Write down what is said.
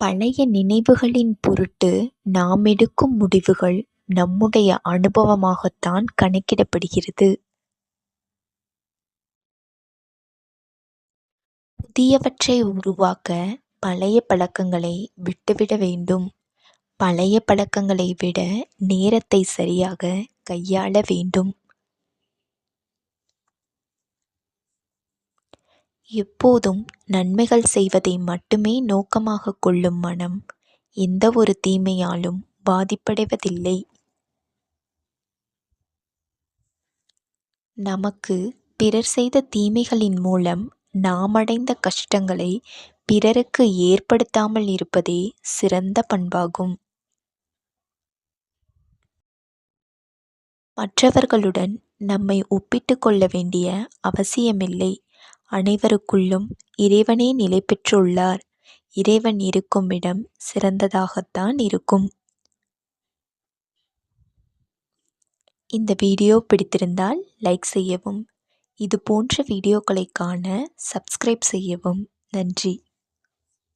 பழைய நினைவுகளின் பொருட்டு நாம் எடுக்கும் முடிவுகள் நம்முடைய அனுபவமாகத்தான் கணக்கிடப்படுகிறது. புதியவற்றை உருவாக்க பழைய பழக்கங்களை விட்டுவிட வேண்டும். பழைய பழக்கங்களை விட நேரத்தை சரியாக கையாள வேண்டும். எப்போதும் நன்மைகள் செய்வதை மட்டுமே நோக்கமாக கொள்ளும் மனம் எந்த ஒரு தீமையாலும் பாதிப்படைவதில்லை. நமக்கு பிறர் செய்த தீமைகளின் மூலம் நாம் அடைந்த கஷ்டங்களை பிறருக்கு ஏற்படுத்தாமல் இருப்பதே சிறந்த பண்பாகும். மற்றவர்களுடன் நம்மை ஒப்பிட்டு கொள்ள வேண்டிய அவசியமில்லை. அனைவருக்குள்ளும் இறைவனே நிலை பெற்றுள்ளார். இறைவன் இருக்கும் இடம் சிறந்ததாகத்தான் இருக்கும். இந்த வீடியோ பிடித்திருந்தால் லைக் செய்யவும். இது போன்ற வீடியோக்களை காண சப்ஸ்கிரைப் செய்யவும். நன்றி.